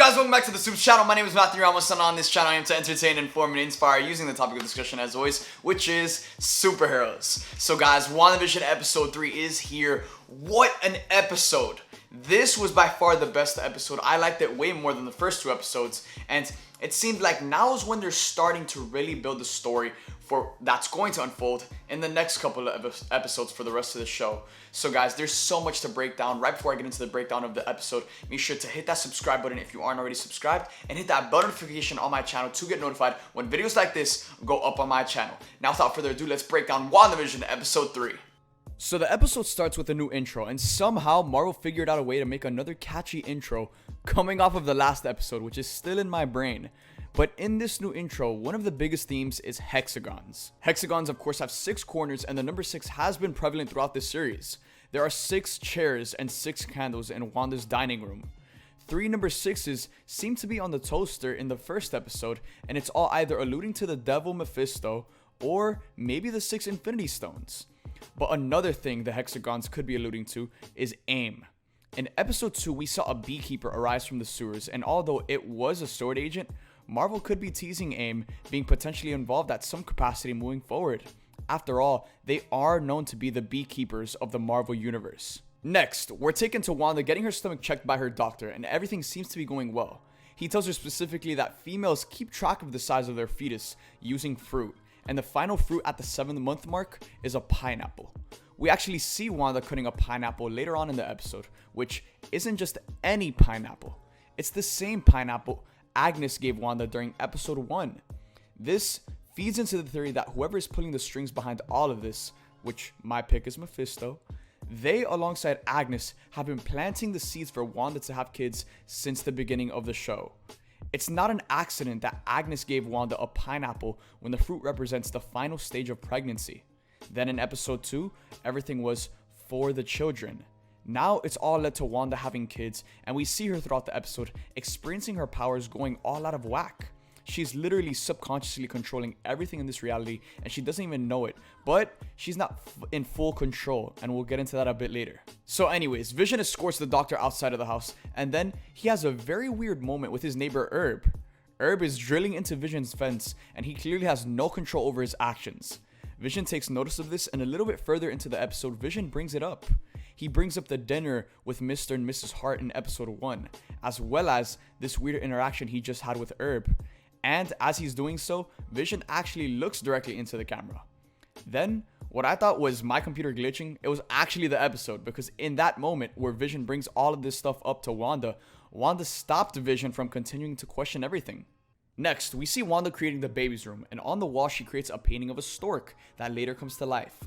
guys? Welcome back to the SUPES channel. My name is Matthew Ramos, and on this channel I am to entertain, inform, and inspire using the topic of discussion as always, which is superheroes. So guys, Wandavision episode 3 is here. What an episode! This was by far the best episode. I liked it way more than the first 2 episodes, and it seemed like now is when they're starting to really build the story for that's going to unfold in the next couple of episodes for the rest of the show. So guys, there's so much to break down. Right before I get into the breakdown of the episode, make sure to hit that subscribe button if you aren't already subscribed, and hit that bell notification on my channel to get notified when videos like this go up on my channel. Now without further ado, let's break down WandaVision episode 3. So the episode starts with a new intro, and somehow Marvel figured out a way to make another catchy intro coming off of the last episode, which is still in my brain. But in this new intro, one of the biggest themes is hexagons. Hexagons, of course, have 6 corners, and the number 6 has been prevalent throughout this series. There are 6 chairs and 6 candles in Wanda's dining room. 3 number 6s seem to be on the toaster in the first episode, and it's all either alluding to the devil Mephisto or maybe the 6 Infinity Stones. But another thing the hexagons could be alluding to is AIM. In episode 2, we saw a beekeeper arise from the sewers, and although it was a sword agent, Marvel could be teasing AIM being potentially involved at some capacity moving forward. After all, they are known to be the beekeepers of the Marvel Universe. Next, we're taken to Wanda getting her stomach checked by her doctor, and everything seems to be going well. He tells her specifically that females keep track of the size of their fetus using fruit, and the final fruit at the 7th month mark is a pineapple. We actually see Wanda cutting a pineapple later on in the episode, which isn't just any pineapple. It's the same pineapple Agnes gave Wanda during episode 1. This feeds into the theory that whoever is pulling the strings behind all of this, which my pick is Mephisto, they alongside Agnes have been planting the seeds for Wanda to have kids since the beginning of the show. It's not an accident that Agnes gave Wanda a pineapple when the fruit represents the final stage of pregnancy. Then in episode 2, everything was for the children. Now it's all led to Wanda having kids, and we see her throughout the episode experiencing her powers going all out of whack. She's literally subconsciously controlling everything in this reality, and she doesn't even know it, but she's not in full control, and we'll get into that a bit later. So anyways, Vision escorts the doctor outside of the house, and then he has a very weird moment with his neighbor Herb. Herb is drilling into Vision's fence, and he clearly has no control over his actions. Vision takes notice of this, and a little bit further into the episode, Vision brings it up. He brings up the dinner with Mr. and Mrs. Hart in episode 1, as well as this weird interaction he just had with Herb. And as he's doing so, Vision actually looks directly into the camera. Then, what I thought was my computer glitching, it was actually the episode, because in that moment where Vision brings all of this stuff up to Wanda, Wanda stopped Vision from continuing to question everything. Next, we see Wanda creating the baby's room, and on the wall she creates a painting of a stork that later comes to life.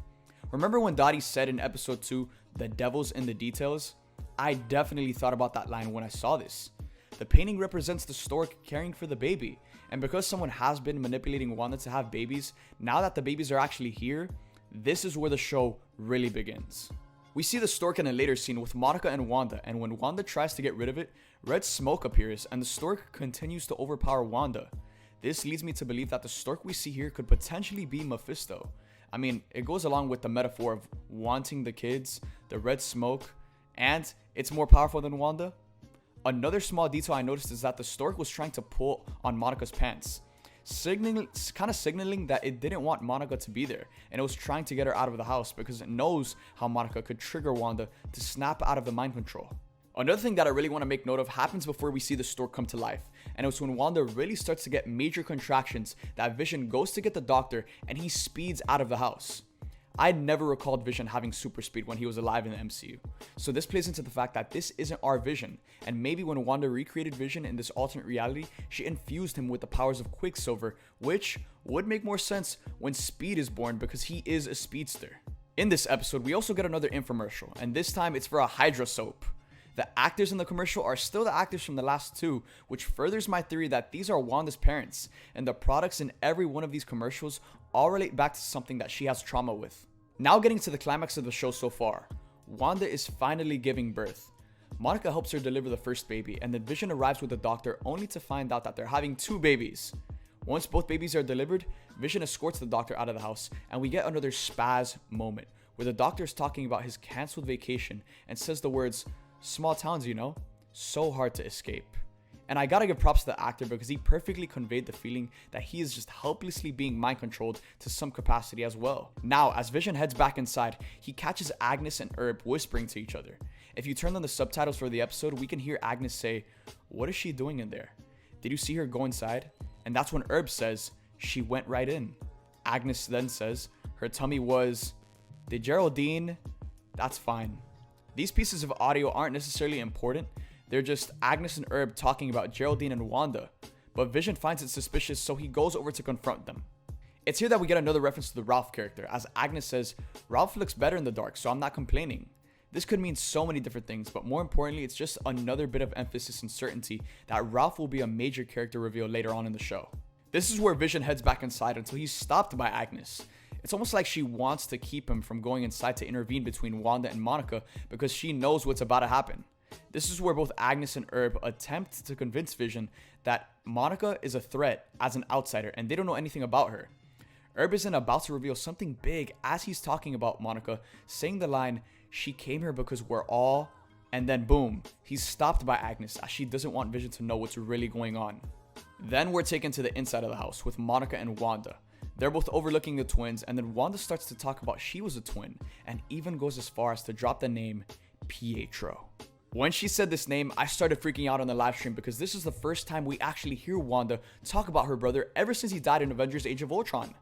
Remember when Dottie said in episode 2, "The devil's in the details"? I definitely thought about that line when I saw this. The painting represents the stork caring for the baby, and because someone has been manipulating Wanda to have babies, now that the babies are actually here, this is where the show really begins. We see the stork in a later scene with Monica and Wanda, and when Wanda tries to get rid of it, red smoke appears and the stork continues to overpower Wanda. This leads me to believe that the stork we see here could potentially be Mephisto. I mean, it goes along with the metaphor of wanting the kids, the red smoke, and it's more powerful than Wanda. Another small detail I noticed is that the stork was trying to pull on Monica's pants, signaling that it didn't want Monica to be there, and it was trying to get her out of the house because it knows how Monica could trigger Wanda to snap out of the mind control. Another thing that I really want to make note of happens before we see the stork come to life, and it was when Wanda really starts to get major contractions that Vision goes to get the doctor and he speeds out of the house. I never recalled Vision having super speed when he was alive in the MCU, so this plays into the fact that this isn't our Vision, and maybe when Wanda recreated Vision in this alternate reality, she infused him with the powers of Quicksilver, which would make more sense when Speed is born because he is a speedster. In this episode, we also get another infomercial, and this time it's for a Hydra soap. The actors in the commercial are still the actors from the last 2, which furthers my theory that these are Wanda's parents, and the products in every one of these commercials all relate back to something that she has trauma with. Now getting to the climax of the show so far, Wanda is finally giving birth. Monica helps her deliver the first baby, and then Vision arrives with the doctor only to find out that they're having 2 babies. Once both babies are delivered, Vision escorts the doctor out of the house, and we get another spaz moment, where the doctor is talking about his cancelled vacation and says the words, "Small towns, you know, so hard to escape." And I gotta give props to the actor because he perfectly conveyed the feeling that he is just helplessly being mind controlled to some capacity as well. Now, as Vision heads back inside, he catches Agnes and Herb whispering to each other. If you turn on the subtitles for the episode, we can hear Agnes say, "What is she doing in there? Did you see her go inside?" And that's when Herb says, "She went right in." Agnes then says, "Her tummy was... Did Geraldine..." That's fine. These pieces of audio aren't necessarily important. They're just Agnes and Herb talking about Geraldine and Wanda. But Vision finds it suspicious, so he goes over to confront them. It's here that we get another reference to the Ralph character, as Agnes says, "Ralph looks better in the dark, so I'm not complaining." This could mean so many different things, but more importantly, it's just another bit of emphasis and certainty that Ralph will be a major character reveal later on in the show. This is where Vision heads back inside until he's stopped by Agnes. It's almost like she wants to keep him from going inside to intervene between Wanda and Monica because she knows what's about to happen. This is where both Agnes and Herb attempt to convince Vision that Monica is a threat as an outsider and they don't know anything about her. Herb isn't about to reveal something big as he's talking about Monica, saying the line, "She came here because we're all..." And then boom, he's stopped by Agnes as she doesn't want Vision to know what's really going on. Then we're taken to the inside of the house with Monica and Wanda. They're both overlooking the twins, and then Wanda starts to talk about she was a twin and even goes as far as to drop the name Pietro. When she said this name, I started freaking out on the live stream because this is the first time we actually hear Wanda talk about her brother ever since he died in Avengers Age of Ultron.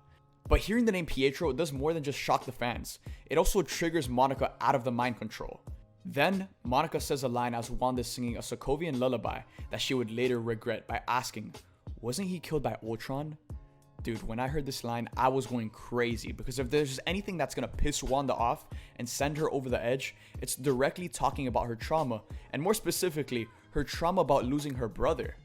But hearing the name Pietro does more than just shock the fans. It also triggers Monica out of the mind control. Then, Monica says a line as Wanda's singing a Sokovian lullaby that she would later regret by asking, "Wasn't he killed by Ultron?" Dude, when I heard this line, I was going crazy because if there's anything that's gonna piss Wanda off and send her over the edge, it's directly talking about her trauma, and more specifically, her trauma about losing her brother.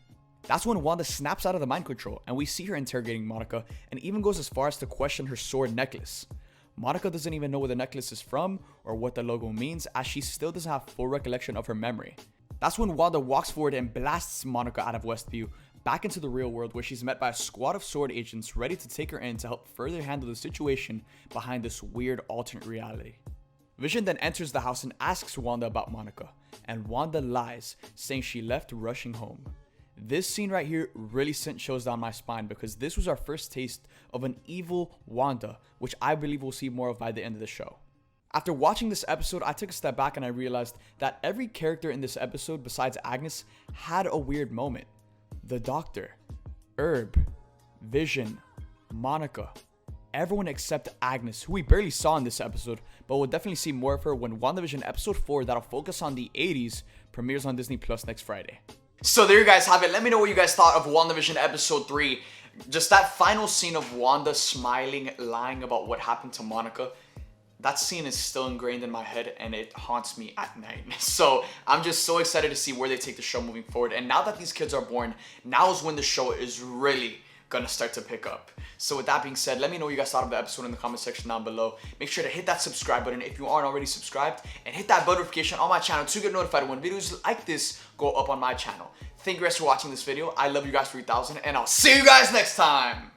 That's when Wanda snaps out of the mind control and we see her interrogating Monica and even goes as far as to question her sword necklace. Monica doesn't even know where the necklace is from or what the logo means as she still doesn't have full recollection of her memory. That's when Wanda walks forward and blasts Monica out of Westview back into the real world where she's met by a squad of sword agents ready to take her in to help further handle the situation behind this weird alternate reality. Vision then enters the house and asks Wanda about Monica, and Wanda lies, saying she left rushing home. This scene right here really sent chills down my spine because this was our first taste of an evil Wanda, which I believe we'll see more of by the end of the show. After watching this episode, I took a step back and I realized that every character in this episode besides Agnes had a weird moment. The Doctor, Herb, Vision, Monica, everyone except Agnes, who we barely saw in this episode, but we'll definitely see more of her when WandaVision episode 4 that'll focus on the 80s premieres on Disney Plus next Friday. So there you guys have it. Let me know what you guys thought of WandaVision episode 3. Just that final scene of Wanda smiling, lying about what happened to Monica. That scene is still ingrained in my head and it haunts me at night. So I'm just so excited to see where they take the show moving forward. And now that these kids are born, now is when the show is really gonna start to pick up. So with that being said, let me know what you guys thought of the episode in the comment section down below. Make sure to hit that subscribe button if you aren't already subscribed, and hit that bell notification on my channel to get notified when videos like this go up on my channel. Thank you guys for watching this video. I love you guys 3000, and I'll see you guys next time.